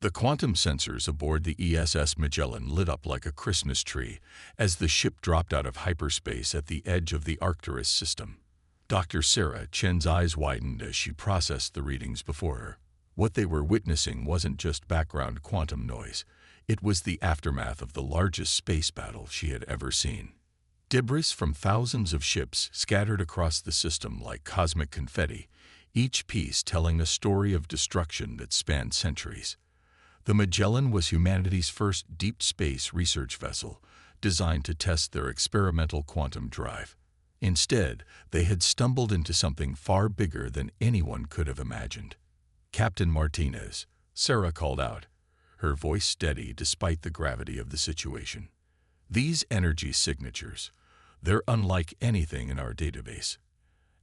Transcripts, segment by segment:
The quantum sensors aboard the ESS Magellan lit up like a Christmas tree as the ship dropped out of hyperspace at the edge of the Arcturus system. Dr. Sarah Chen's eyes widened as she processed the readings before her. What they were witnessing wasn't just background quantum noise. It was the aftermath of the largest space battle she had ever seen. Debris from thousands of ships scattered across the system like cosmic confetti, each piece telling a story of destruction that spanned centuries. The Magellan was humanity's first deep space research vessel, designed to test their experimental quantum drive. Instead, they had stumbled into something far bigger than anyone could have imagined. "Captain Martinez," Sarah called out, her voice steady despite the gravity of the situation. "These energy signatures, they're unlike anything in our database.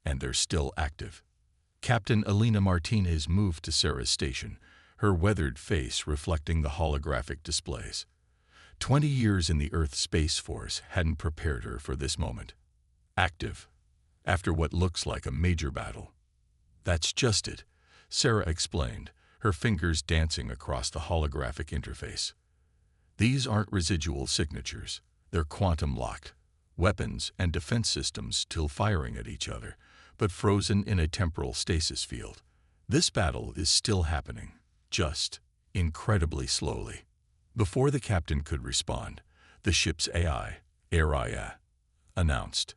And they're still active." Captain Elena Martinez moved to Sarah's station, her weathered face reflecting the holographic displays. 20 years in the Earth Space Force hadn't prepared her for this moment. Active, after what looks like a major battle. "That's just it," Sarah explained, her fingers dancing across the holographic interface. "These aren't residual signatures. They're quantum-locked. Weapons and defense systems still firing at each other, but frozen in a temporal stasis field. This battle is still happening, just incredibly slowly." Before the captain could respond, the ship's AI, Araya, announced,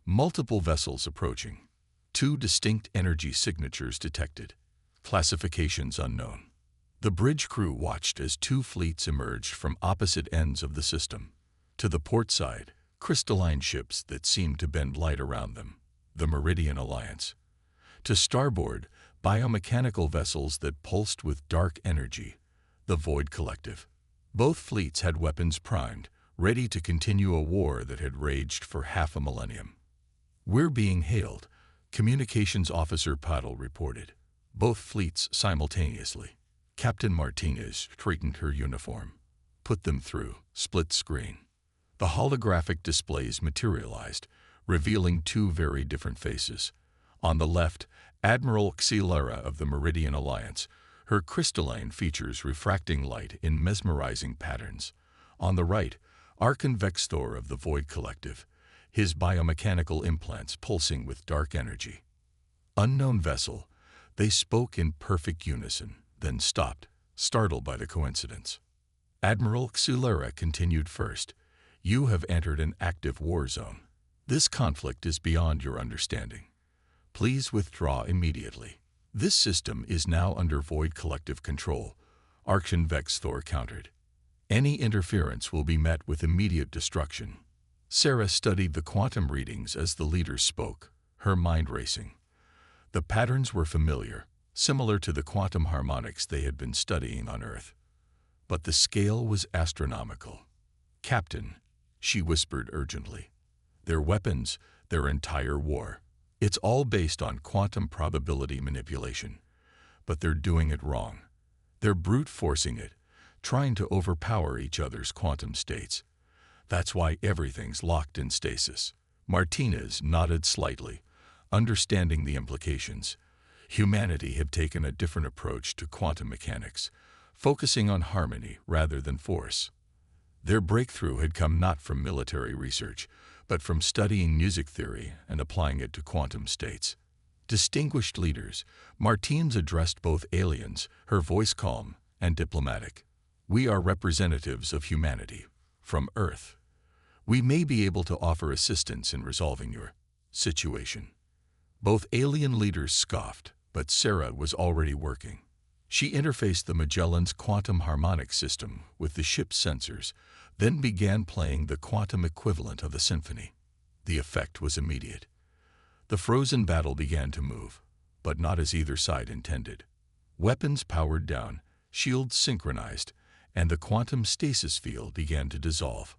"Multiple vessels approaching. 2 distinct energy signatures detected. Classifications unknown." The bridge crew watched as 2 fleets emerged from opposite ends of the system. To the port side, crystalline ships that seemed to bend light around them, the Meridian Alliance. To starboard, biomechanical vessels that pulsed with dark energy, the Void Collective. Both fleets had weapons primed, ready to continue a war that had raged for half a millennium. "We're being hailed," Communications Officer Paddle reported. Both fleets simultaneously. Captain Martinez straightened her uniform. "Put them through." Split screen. The holographic displays materialized, revealing 2 very different faces. On the left, Admiral Xylera of the Meridian Alliance, her crystalline features refracting light in mesmerizing patterns. On the right, Archon Vexthor of the Void Collective, his biomechanical implants pulsing with dark energy. Unknown vessel, they spoke in perfect unison, then stopped, startled by the coincidence. Admiral Xylera continued first. "You have entered an active war zone. This conflict is beyond your understanding. Please withdraw immediately." "This system is now under Void Collective control," Archon Vexthor countered. "Any interference will be met with immediate destruction." Sarah studied the quantum readings as the leader spoke, her mind racing. The patterns were familiar, similar to the quantum harmonics they had been studying on Earth. But the scale was astronomical. "Captain," she whispered urgently, "their weapons, their entire war. It's all based on quantum probability manipulation. But they're doing it wrong. They're brute forcing it, trying to overpower each other's quantum states. That's why everything's locked in stasis." Martinez nodded slightly, understanding the implications. Humanity had taken a different approach to quantum mechanics, focusing on harmony rather than force. Their breakthrough had come not from military research, but from studying music theory and applying it to quantum states. "Distinguished leaders," Martinez addressed both aliens, her voice calm and diplomatic. "We are representatives of humanity, from Earth. We may be able to offer assistance in resolving your situation." Both alien leaders scoffed, but Sarah was already working. She interfaced the Magellan's quantum harmonic system with the ship's sensors, then began playing the quantum equivalent of a symphony. The effect was immediate. The frozen battle began to move, but not as either side intended. Weapons powered down, shields synchronized, and the quantum stasis field began to dissolve.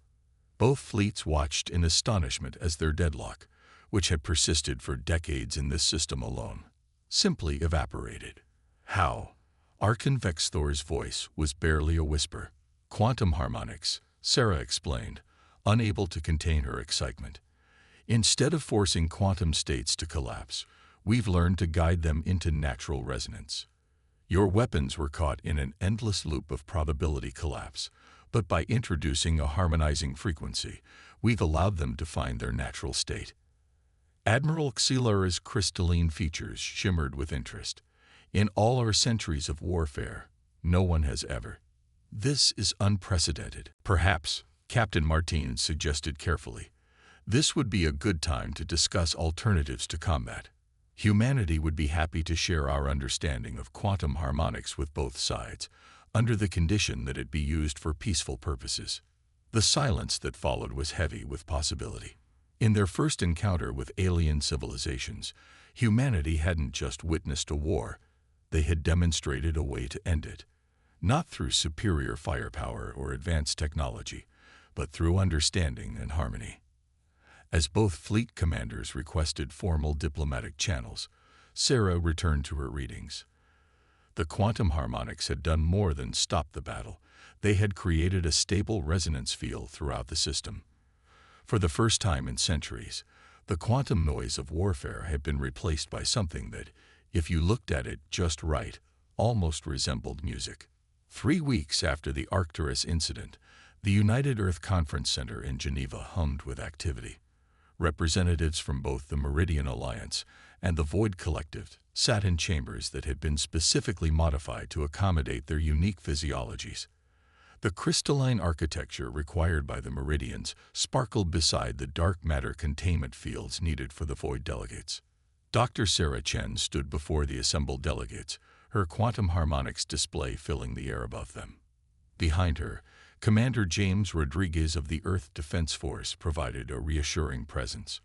Both fleets watched in astonishment as their deadlock, which had persisted for decades in this system alone, simply evaporated. "How?" Archon Vexthor's voice was barely a whisper. "Quantum harmonics," Sarah explained, unable to contain her excitement. "Instead of forcing quantum states to collapse, we've learned to guide them into natural resonance. Your weapons were caught in an endless loop of probability collapse, but by introducing a harmonizing frequency, we've allowed them to find their natural state. Admiral Xilara's crystalline features shimmered with interest. In all our centuries of warfare, no one has ever. This is unprecedented. Perhaps, Captain Martin suggested carefully, this would be a good time to discuss alternatives to combat. Humanity would be happy to share our understanding of quantum harmonics with both sides, under the condition that it be used for peaceful purposes. The silence that followed was heavy with possibility. In their first encounter with alien civilizations, humanity hadn't just witnessed a war, they had demonstrated a way to end it. Not through superior firepower or advanced technology, but through understanding and harmony. As both fleet commanders requested formal diplomatic channels, Sarah returned to her readings. The quantum harmonics had done more than stop the battle. They had created a stable resonance field throughout the system. For the first time in centuries, the quantum noise of warfare had been replaced by something that, if you looked at it just right, almost resembled music. 3 weeks after the Arcturus incident, the United Earth Conference Center in Geneva hummed with activity. Representatives from both the Meridian Alliance and the Void Collective sat in chambers that had been specifically modified to accommodate their unique physiologies. The crystalline architecture required by the Meridians sparkled beside the dark matter containment fields needed for the Void delegates. Dr. Sarah Chen stood before the assembled delegates, her quantum harmonics display filling the air above them. Behind her, Commander James Rodriguez of the Earth Defense Force provided a reassuring presence.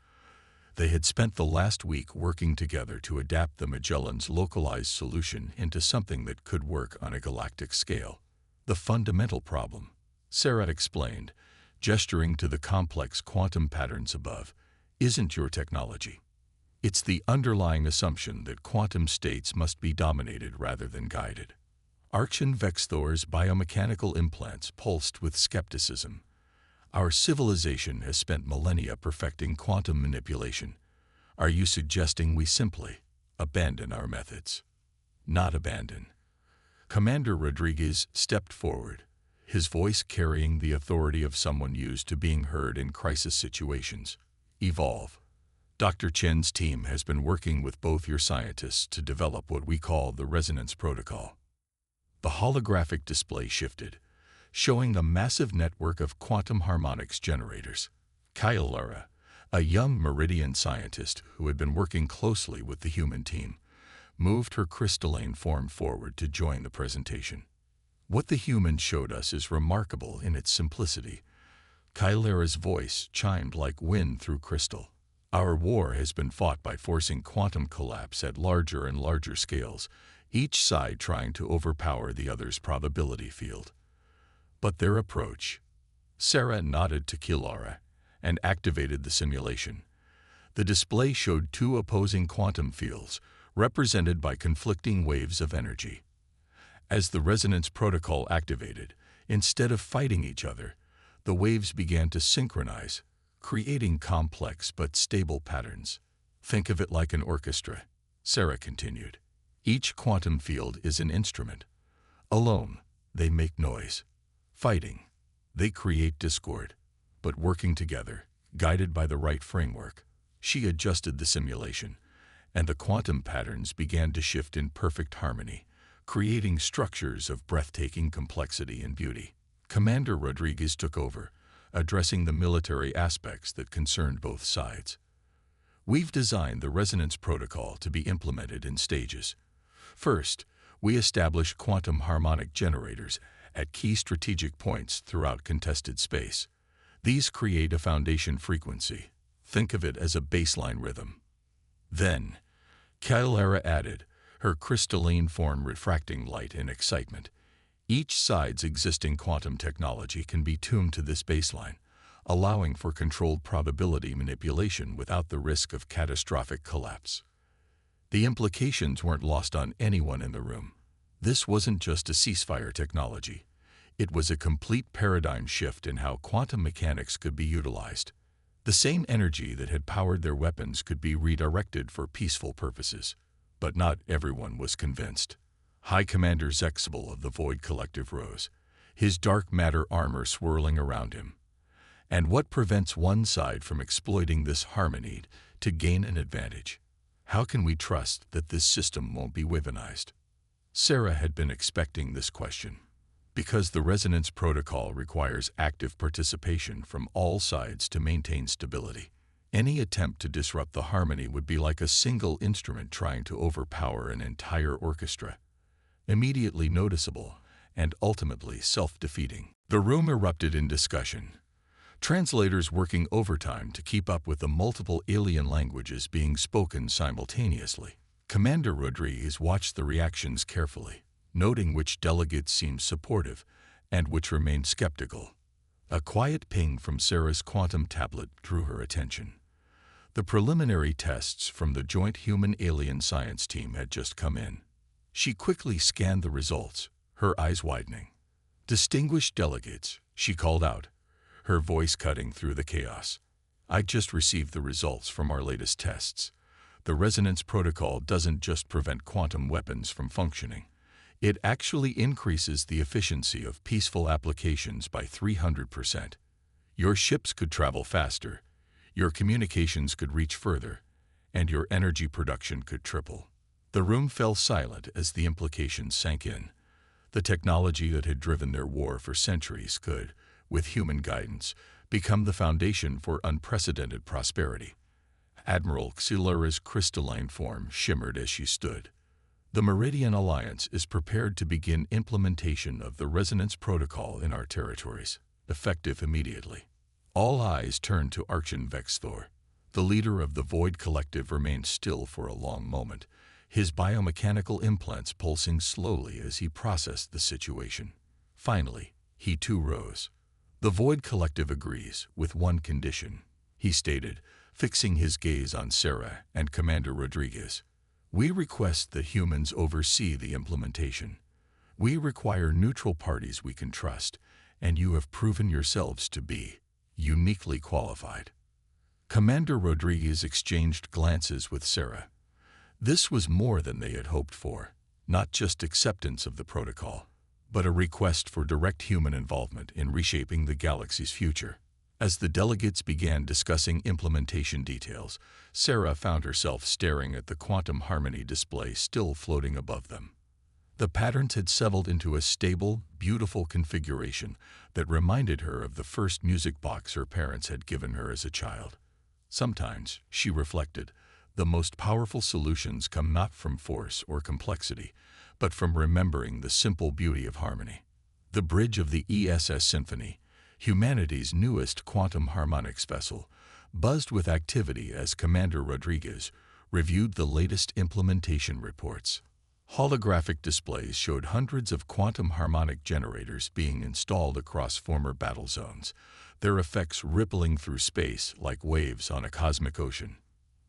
They had spent the last week working together to adapt the Magellan's localized solution into something that could work on a galactic scale. The fundamental problem, Sarah explained, gesturing to the complex quantum patterns above, isn't your technology. It's the underlying assumption that quantum states must be dominated rather than guided. Archon Vexthor's biomechanical implants pulsed with skepticism. Our civilization has spent millennia perfecting quantum manipulation. Are you suggesting we simply abandon our methods? Not abandon. Commander Rodriguez stepped forward, his voice carrying the authority of someone used to being heard in crisis situations. Evolve. Dr. Chen's team has been working with both your scientists to develop what we call the resonance protocol. The holographic display shifted, showing a massive network of quantum harmonics generators. Kylara, a young Meridian scientist who had been working closely with the human team, moved her crystalline form forward to join the presentation. What the human showed us is remarkable in its simplicity. Kylara's voice chimed like wind through crystal. Our war has been fought by forcing quantum collapse at larger and larger scales, each side trying to overpower the other's probability field. But their approach. Sarah nodded to Kylara and activated the simulation. The display showed 2 opposing quantum fields, represented by conflicting waves of energy. As the resonance protocol activated, instead of fighting each other, the waves began to synchronize, creating complex but stable patterns. Think of it like an orchestra, Sarah continued. Each quantum field is an instrument. Alone, they make noise. Fighting, they create discord. But working together, guided by the right framework, she adjusted the simulation, and the quantum patterns began to shift in perfect harmony, creating structures of breathtaking complexity and beauty. Commander Rodriguez took over, addressing the military aspects that concerned both sides. We've designed the resonance protocol to be implemented in stages. First, we establish quantum harmonic generators at key strategic points throughout contested space. These create a foundation frequency. Think of it as a baseline rhythm. Then, Kylara added, her crystalline form refracting light in excitement. Each side's existing quantum technology can be tuned to this baseline, allowing for controlled probability manipulation without the risk of catastrophic collapse. The implications weren't lost on anyone in the room. This wasn't just a ceasefire technology. It was a complete paradigm shift in how quantum mechanics could be utilized. The same energy that had powered their weapons could be redirected for peaceful purposes. But not everyone was convinced. High Commander Zexable of the Void Collective rose, his dark matter armor swirling around him. And what prevents one side from exploiting this harmony to gain an advantage? How can we trust that this system won't be weaponized? Sarah had been expecting this question. Because the resonance protocol requires active participation from all sides to maintain stability. Any attempt to disrupt the harmony would be like a single instrument trying to overpower an entire orchestra. Immediately noticeable and ultimately self-defeating. The room erupted in discussion. Translators working overtime to keep up with the multiple alien languages being spoken simultaneously. Commander Rodriguez watched the reactions carefully, noting which delegates seemed supportive and which remained skeptical. A quiet ping from Sarah's quantum tablet drew her attention. The preliminary tests from the joint human-alien science team had just come in. She quickly scanned the results, her eyes widening. "Distinguished delegates," she called out, her voice cutting through the chaos. "I just received the results from our latest tests. The resonance protocol doesn't just prevent quantum weapons from functioning. It actually increases the efficiency of peaceful applications by 300%. Your ships could travel faster, your communications could reach further, and your energy production could triple." The room fell silent as the implications sank in. The technology that had driven their war for centuries could, with human guidance, become the foundation for unprecedented prosperity. Admiral Xilura's crystalline form shimmered as she stood. "The Meridian Alliance is prepared to begin implementation of the resonance protocol in our territories, effective immediately." All eyes turned to Archon Vexthor. The leader of the Void Collective remained still for a long moment, his biomechanical implants pulsing slowly as he processed the situation. Finally, he too rose. "The Void Collective agrees, with one condition," he stated, fixing his gaze on Sarah and Commander Rodriguez. "We request that humans oversee the implementation. We require neutral parties we can trust, and you have proven yourselves to be uniquely qualified." Commander Rodriguez exchanged glances with Sarah. This was more than they had hoped for, not just acceptance of the protocol, but a request for direct human involvement in reshaping the galaxy's future. As the delegates began discussing implementation details, Sarah found herself staring at the quantum harmony display still floating above them. The patterns had settled into a stable, beautiful configuration that reminded her of the first music box her parents had given her as a child. Sometimes, she reflected, the most powerful solutions come not from force or complexity, but from remembering the simple beauty of harmony. The bridge of the ESS Symphony, humanity's newest quantum harmonics vessel, buzzed with activity as Commander Rodriguez reviewed the latest implementation reports. Holographic displays showed hundreds of quantum harmonic generators being installed across former battle zones, their effects rippling through space like waves on a cosmic ocean.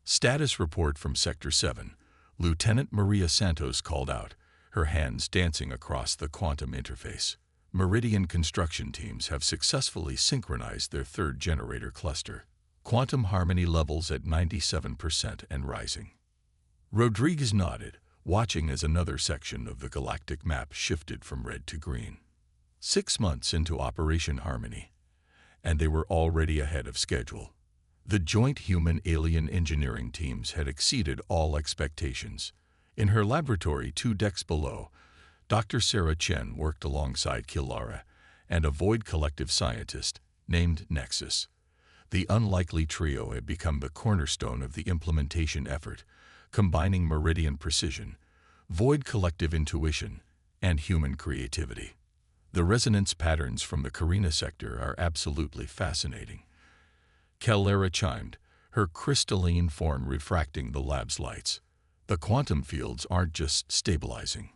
"Status report from Sector 7, Lieutenant Maria Santos called out, her hands dancing across the quantum interface. Meridian construction teams have successfully synchronized their third generator cluster. Quantum harmony levels at 97% and rising." Rodriguez nodded, watching as another section of the galactic map shifted from red to green. 6 months into Operation Harmony, and they were already ahead of schedule. The joint human-alien engineering teams had exceeded all expectations. In her laboratory 2 decks below, Dr. Sarah Chen worked alongside Kilara and a Void Collective scientist named Nexus. The unlikely trio had become the cornerstone of the implementation effort, combining Meridian precision, Void Collective intuition, and human creativity. "The resonance patterns from the Carina sector are absolutely fascinating," Kilara chimed, her crystalline form refracting the lab's lights. "The quantum fields aren't just stabilizing.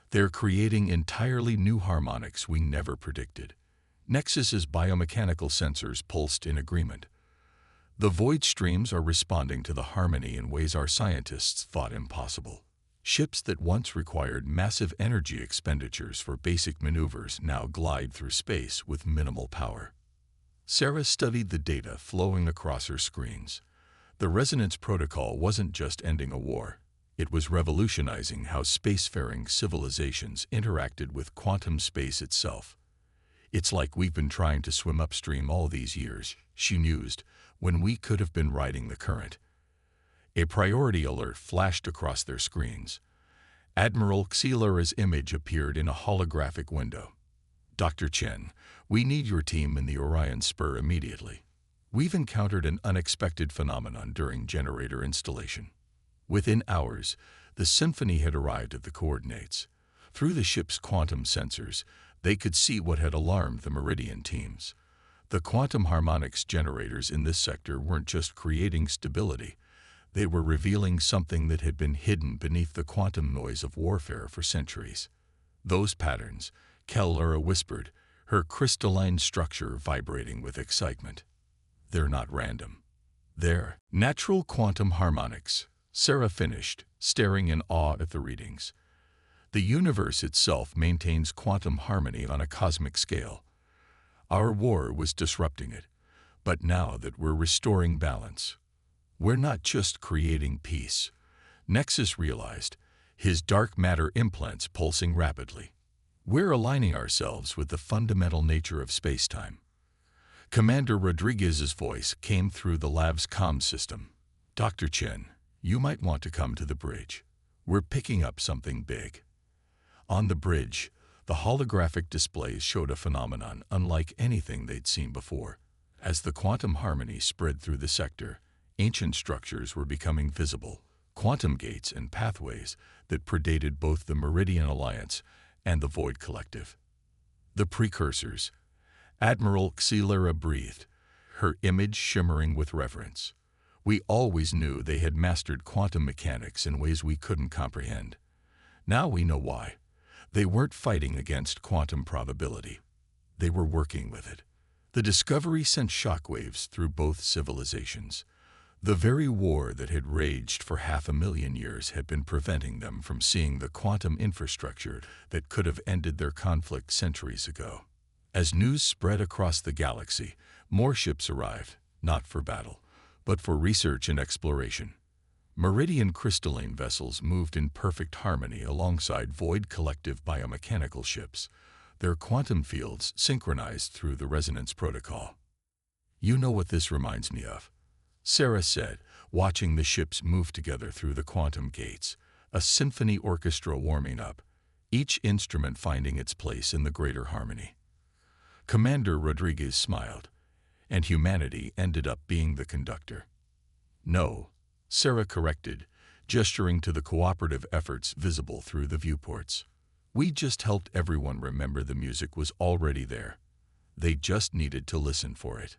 They're creating entirely new harmonics we never predicted." Nexus's biomechanical sensors pulsed in agreement. "The void streams are responding to the harmony in ways our scientists thought impossible. Ships that once required massive energy expenditures for basic maneuvers now glide through space with minimal power." Sarah studied the data flowing across her screens. The resonance protocol wasn't just ending a war. It was revolutionizing how spacefaring civilizations interacted with quantum space itself. "It's like we've been trying to swim upstream all these years," she mused, "when we could have been riding the current." A priority alert flashed across their screens. Admiral Xelara's image appeared in a holographic window. "Dr. Chen, we need your team in the Orion Spur immediately. We've encountered an unexpected phenomenon during generator installation." Within hours, the Symphony had arrived at the coordinates. Through the ship's quantum sensors, they could see what had alarmed the Meridian teams. The quantum harmonics generators in this sector weren't just creating stability. They were revealing something that had been hidden beneath the quantum noise of warfare for centuries. "Those patterns," Kellara whispered, her crystalline structure vibrating with excitement. "They're not random. They're natural quantum harmonics," Sarah finished, staring in awe at the readings. "The universe itself maintains quantum harmony on a cosmic scale. Our war was disrupting it, but now that we're restoring balance, we're not just creating peace." Nexus realized, his dark matter implants pulsing rapidly. "We're aligning ourselves with the fundamental nature of spacetime." Commander Rodriguez's voice came through the lab's comm system. "Dr. Chen, you might want to come to the bridge. We're picking up something big." On the bridge, the holographic displays showed a phenomenon unlike anything they'd seen before. As the quantum harmony spread through the sector, ancient structures were becoming visible, quantum gates and pathways that predated both the Meridian Alliance and the Void Collective. "The precursors," Admiral Xelara breathed, her image shimmering with reverence. "We always knew they had mastered quantum mechanics in ways we couldn't comprehend. Now we know why. They weren't fighting against quantum probability. They were working with it." The discovery sent shockwaves through both civilizations. The very war that had raged for 500,000 years had been preventing them from seeing the quantum infrastructure that could have ended their conflict centuries ago. As news spread across the galaxy, more ships arrived, not for battle, but for research and exploration. Meridian crystalline vessels moved in perfect harmony alongside Void Collective biomechanical ships, their quantum fields synchronized through the resonance protocol. "You know what this reminds me of," Sarah said, watching the ships move together through the quantum gates, a symphony orchestra warming up, each instrument finding its place in the greater harmony. Commander Rodriguez smiled, and humanity ended up being the conductor. "No," Sarah corrected, gesturing to the cooperative efforts visible through the viewports. "We just helped everyone remember the music was already there. They just needed to listen for it."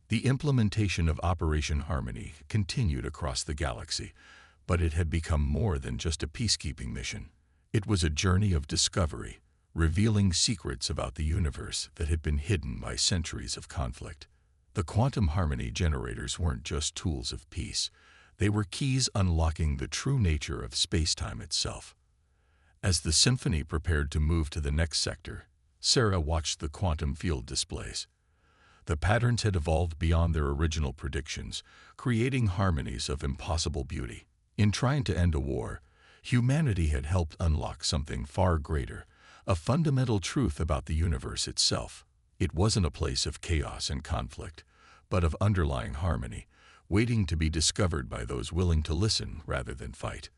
The implementation of Operation Harmony continued across the galaxy, but it had become more than just a peacekeeping mission. It was a journey of discovery, revealing secrets about the universe that had been hidden by centuries of conflict. The quantum harmony generators weren't just tools of peace. They were keys unlocking the true nature of spacetime itself. As the symphony prepared to move to the next sector, Sarah watched the quantum field displays. The patterns had evolved beyond their original predictions, creating harmonies of impossible beauty. In trying to end a war, humanity had helped unlock something far greater, a fundamental truth about the universe itself. It wasn't a place of chaos and conflict, but of underlying harmony, waiting to be discovered by those willing to listen rather than fight.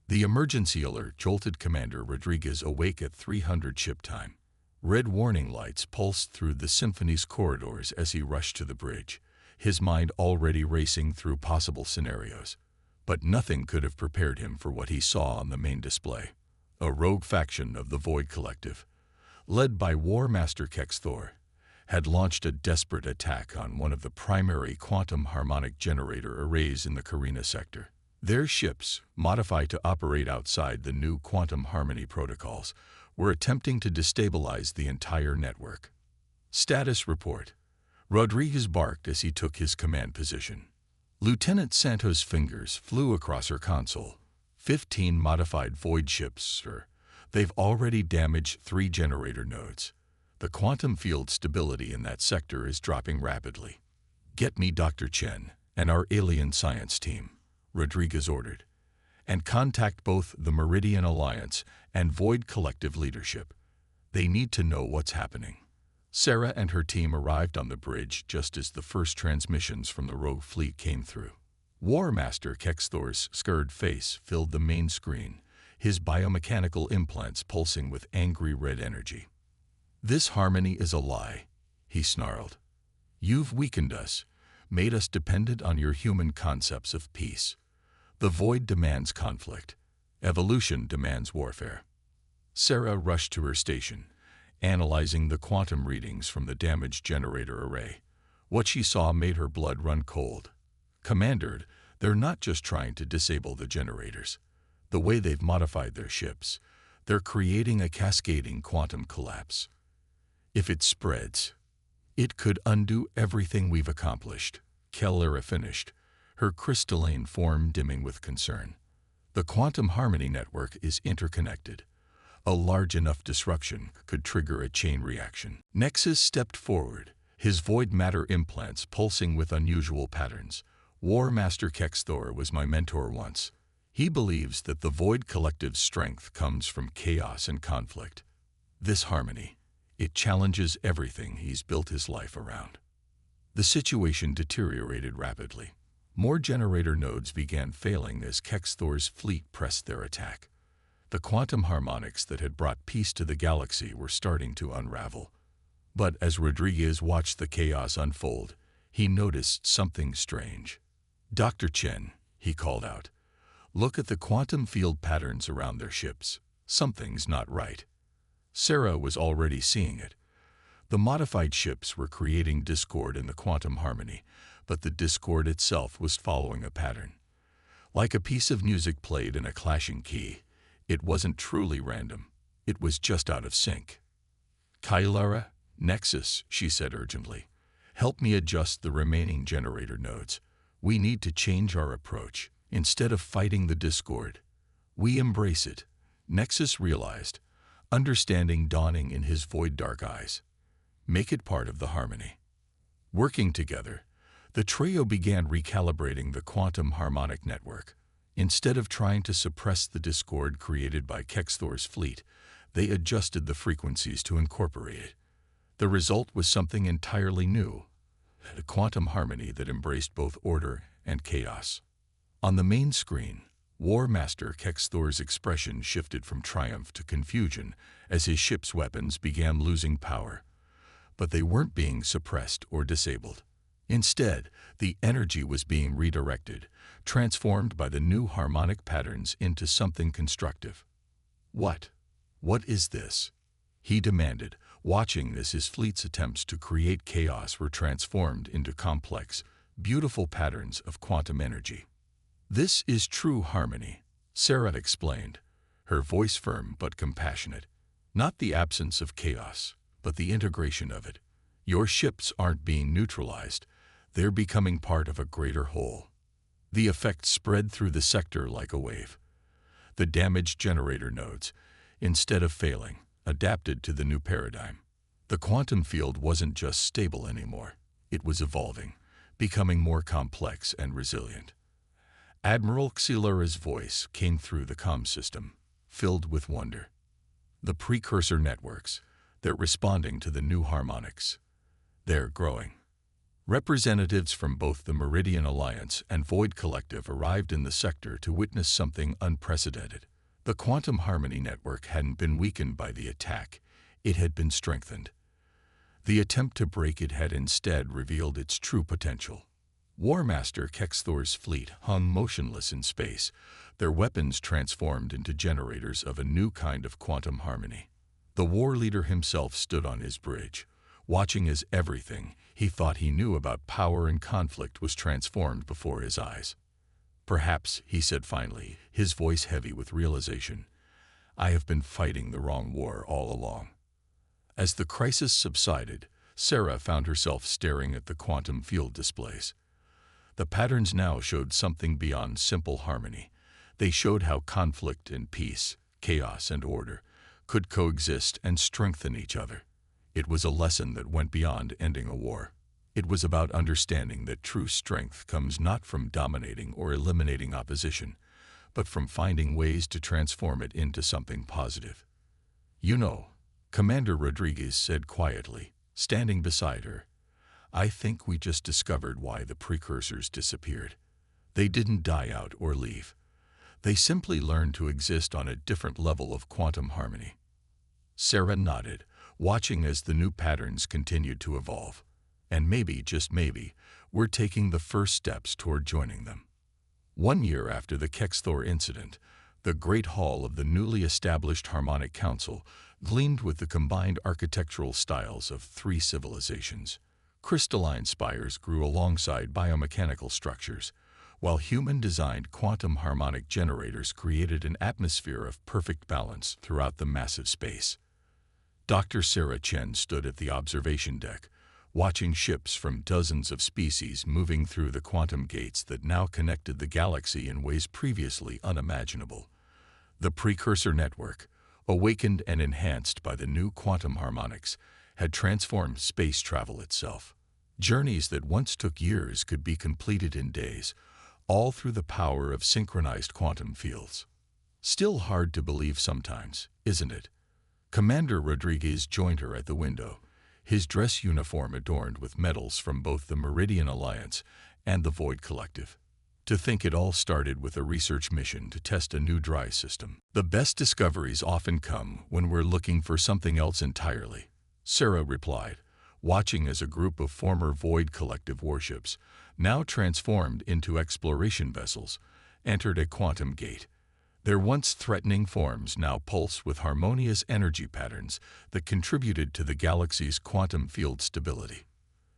The emergency alert jolted Commander Rodriguez awake at 300 ship time. Red warning lights pulsed through the Symphony's corridors as he rushed to the bridge, his mind already racing through possible scenarios. But nothing could have prepared him for what he saw on the main display. A rogue faction of the Void Collective, led by War Master Kexthor, had launched a desperate attack on one of the primary quantum harmonic generator arrays in the Carina sector. Their ships, modified to operate outside the new quantum harmony protocols, were attempting to destabilize the entire network. "Status report," Rodriguez barked as he took his command position. Lieutenant Santos' fingers flew across her console. 15 modified void ships, sir. They've already damaged 3 generator nodes. The quantum field stability in that sector is dropping rapidly. "Get me Dr. Chen and our alien science team," Rodriguez ordered. and contact both the Meridian Alliance and Void Collective leadership. They need to know what's happening. Sarah and her team arrived on the bridge just as the first transmissions from the rogue fleet came through. War Master Kexthor's scarred face filled the main screen, his biomechanical implants pulsing with angry red energy. "This harmony is a lie," he snarled. "You've weakened us, made us dependent on your human concepts of peace. The void demands conflict. Evolution demands warfare." Sarah rushed to her station, analyzing the quantum readings from the damaged generator array. What she saw made her blood run cold. "Commander, they're not just trying to disable the generators. The way they've modified their ships, they're creating a cascading quantum collapse. If it spreads, it could undo everything we've accomplished." Kellyra finished, her crystalline form dimming with concern. "The quantum harmony network is interconnected. A large enough disruption could trigger a chain reaction." Nexus stepped forward, his void matter implants pulsing with unusual patterns. "War Master Kexthor was my mentor once. He believes that the Void Collective's strength comes from chaos and conflict. This harmony, it challenges everything he's built his life around." The situation deteriorated rapidly. More generator nodes began failing as Kexthor's fleet pressed their attack. The quantum harmonics that had brought peace to the galaxy were starting to unravel. But as Rodriguez watched the chaos unfold, he noticed something strange. "Dr. Chen," he called out, "look at the quantum field patterns around their ships. Something's not right." Sarah was already seeing it. The modified ships were creating discord in the quantum harmony, but the discord itself was following a pattern. Like a piece of music played in a clashing key, it wasn't truly random. It was just out of sync. "Kellyra, Nexus," she said urgently, "help me adjust the remaining generator nodes. We need to change our approach. Instead of fighting the discord, we embrace it." Nexus realized, understanding dawning in his void dark eyes. Make it part of the harmony. Working together, the trio began recalibrating the quantum harmonic network. Instead of trying to suppress the discord created by Kexthor's fleet, they adjusted the frequencies to incorporate it. The result was something entirely new, a quantum harmony that embraced both order and chaos. On the main screen, War Master Kexthor's expression shifted from triumph to confusion as his ship's weapons began losing power. But they weren't being suppressed or disabled. Instead, the energy was being redirected, transformed by the new harmonic patterns into something constructive. What is this?" he demanded, watching as his fleet's attempts to create chaos were transformed into complex, beautiful patterns of quantum energy. "This is true harmony," Sarah explained, her voice firm but compassionate. "Not the absence of chaos, but the integration of it. Your ships aren't being neutralized, they're becoming part of a greater whole." The effect spread through the sector like a wave. The damaged generator nodes, instead of failing, adapted to the new paradigm. The quantum field wasn't just stable anymore, it was evolving, becoming more complex and resilient. Admiral Kellyra's voice came through the comm system, filled with wonder. "The precursor networks, they're responding to the new harmonics. They're growing." Representatives from both the Meridian Alliance and Void Collective arrived in the sector to witness something unprecedented. The quantum harmony network hadn't been weakened by the attack, it had been strengthened. The attempt to break it had instead revealed its true potential. War Master Kexthor's fleet hung motionless in space, their weapons transformed into generators of a new kind of quantum harmony. The war leader himself stood on his bridge, watching as everything he thought he knew about power and conflict was transformed before his eyes. "Perhaps," he said finally, his voice heavy with realization, "I have been fighting the wrong war all along." As the crisis subsided, Sarah found herself staring at the quantum field displays. The patterns now showed something beyond simple harmony. They showed how conflict and peace, chaos and order, could coexist and strengthen each other. It was a lesson that went beyond ending a war. It was about understanding that true strength comes not from dominating or eliminating opposition, but from finding ways to transform it into something positive. "You know," Commander Rodriguez said quietly, standing beside her, "I think we just discovered why the precursors disappeared. They didn't die out or leave. They simply learned to exist on a different level of quantum harmony." Sarah nodded, watching as the new patterns continued to evolve. "And maybe, just maybe, we're taking the first steps toward joining them." 1 year after the Kexthor incident, the Great Hall of the newly established Harmonic Council gleamed with the combined architectural styles of 3 civilizations. Crystalline spires grew alongside biomechanical structures, while human-designed quantum harmonic generators created an atmosphere of perfect balance throughout the massive space. Dr. Sarah Chen stood at the observation deck, watching ships from dozens of species moving through the quantum gates that now connected the galaxy in ways previously unimaginable. The precursor network, awakened and enhanced by the new quantum harmonics, had transformed space travel itself. Journeys that once took years could be completed in days, all through the power of synchronized quantum fields. Still hard to believe sometimes, isn't it? Commander Rodriguez joined her at the window, his dress uniform adorned with medals from both the Meridian Alliance and the Void Collective. "To think it all started with a research mission to test a new dry system. The best discoveries often come when we're looking for something else entirely," Sarah replied, watching as a group of former Void Collective warships, now transformed into exploration vessels, entered a quantum gate. Their once threatening forms now pulse with harmonious energy patterns that contributed to the galaxy's quantum field stability.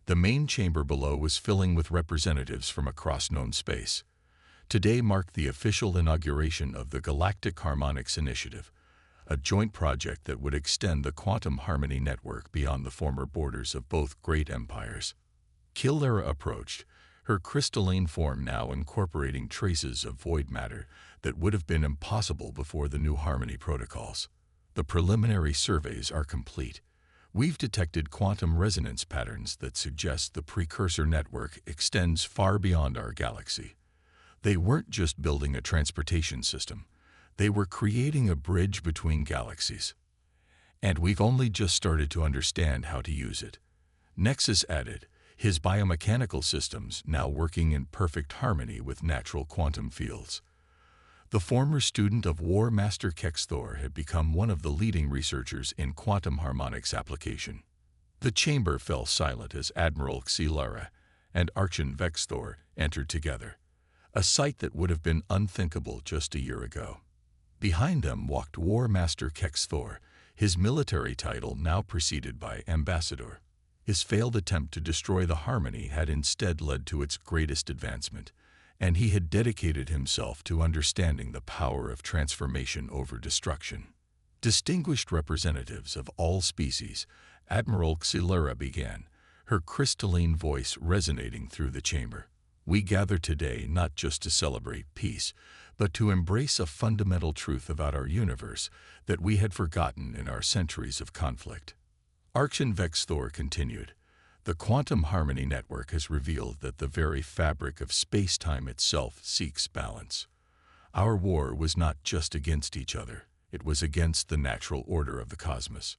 The main chamber below was filling with representatives from across known space. Today marked the official inauguration of the Galactic Harmonics Initiative, a joint project that would extend the quantum harmony network beyond the former borders of both great empires. Kildara approached, her crystalline form now incorporating traces of void matter that would have been impossible before the new harmony protocols. "The preliminary surveys are complete. We've detected quantum resonance patterns that suggest the precursor network extends far beyond our galaxy. They weren't just building a transportation system. They were creating a bridge between galaxies. And we've only just started to understand how to use it," Nexus added, his biomechanical systems now working in perfect harmony with natural quantum fields. The former student of War Master Kexthor had become one of the leading researchers in quantum harmonics application. The chamber fell silent as Admiral Xilara and Archon Vexthor entered together, a sight that would have been unthinkable just a year ago. Behind them walked War Master Kexthor, his military title now preceded by Ambassador. His failed attempt to destroy the harmony had instead led to its greatest advancement, and he had dedicated himself to understanding the power of transformation over destruction. Distinguished representatives of all species, Admiral Xilara began, her crystalline voice resonating through the chamber. "We gather today not just to celebrate peace, but to embrace a fundamental truth about our universe that we had forgotten in our centuries of conflict." Archon Vexthor continued, "The quantum harmony network has revealed that the very fabric of space-time itself seeks balance. Our war was not just against each other, it was against the natural order of the cosmos."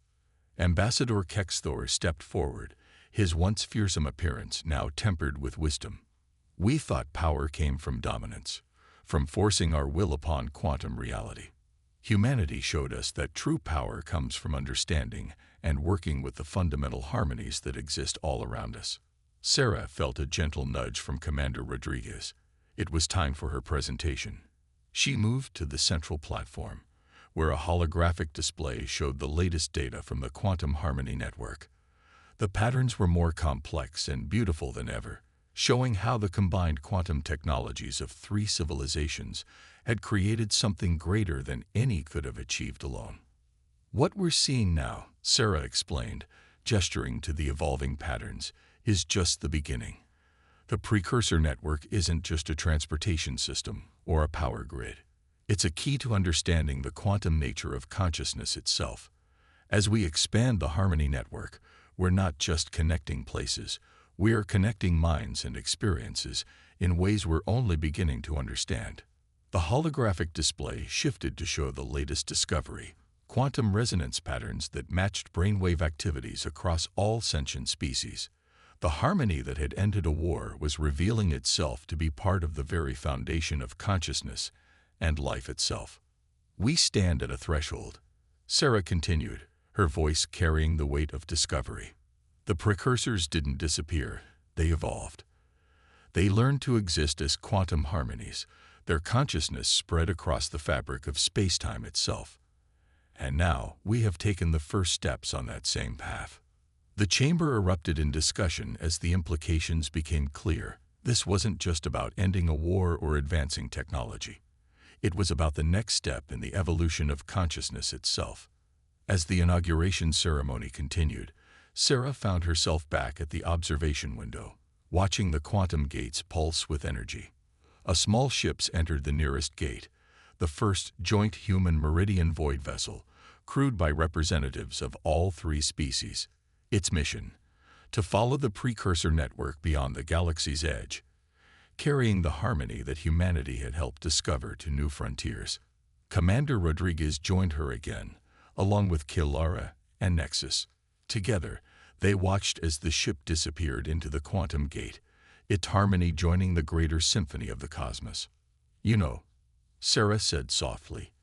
Ambassador Kexthor stepped forward, his once fearsome appearance now tempered with wisdom. "We thought power came from dominance, from forcing our will upon quantum reality. Humanity showed us that true power comes from understanding and working with the fundamental harmonies that exist all around us." Sarah felt a gentle nudge from Commander Rodriguez. It was time for her presentation. She moved to the central platform, where a holographic display showed the latest data from the quantum harmony network. The patterns were more complex and beautiful than ever, showing how the combined quantum technologies of 3 civilizations had created something greater than any could have achieved alone. "What we're seeing now," Sarah explained, gesturing to the evolving patterns, "is just the beginning. The precursor network isn't just a transportation system or a power grid. It's a key to understanding the quantum nature of consciousness itself. As we expand the harmony network, we're not just connecting places, we're connecting minds and experiences in ways we're only beginning to understand." The holographic display shifted to show the latest discovery, quantum resonance patterns that matched brainwave activities across all sentient species. The harmony that had ended a war was revealing itself to be part of the very foundation of consciousness and life itself. "We stand at a threshold," Sarah continued, her voice carrying the weight of discovery. "The precursors didn't disappear, they evolved. They learned to exist as quantum harmonies, their consciousness spread across the fabric of space-time itself. And now we have taken the first steps on that same path." The chamber erupted in discussion as the implications became clear. This wasn't just about ending a war or advancing technology. It was about the next step in the evolution of consciousness itself. As the inauguration ceremony continued, Sarah found herself back at the observation window, watching the quantum gates pulse with energy. A small ship entered the nearest gate, the first joint human meridian void vessel, crewed by representatives of all three species. Its mission: to follow the precursor network beyond the galaxy's edge, carrying the harmony that humanity had helped discover to new frontiers. Commander Rodriguez joined her again, along with Kilara and Nexus. Together, they watched as the ship disappeared into the quantum gate, its harmony joining the greater symphony of the cosmos. "You know," Sarah said softly,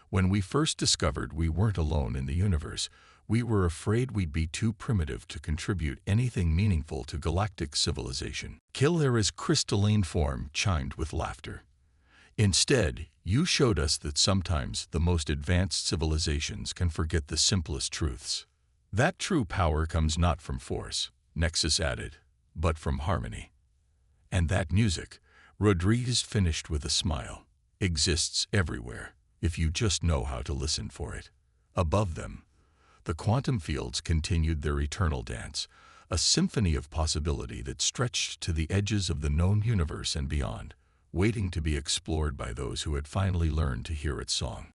"when we first discovered we weren't alone in the universe, we were afraid we'd be too primitive to contribute anything meaningful to galactic civilization." Kilara's crystalline form chimed with laughter. "Instead, you showed us that sometimes the most advanced civilizations can forget the simplest truths. That true power comes not from force," Nexus added, "but from harmony. And that music," Rodriguez finished with a smile, "exists everywhere, if you just know how to listen for it." Above them, the quantum fields continued their eternal dance, a symphony of possibility that stretched to the edges of the known universe and beyond, waiting to be explored by those who had finally learned to hear its song.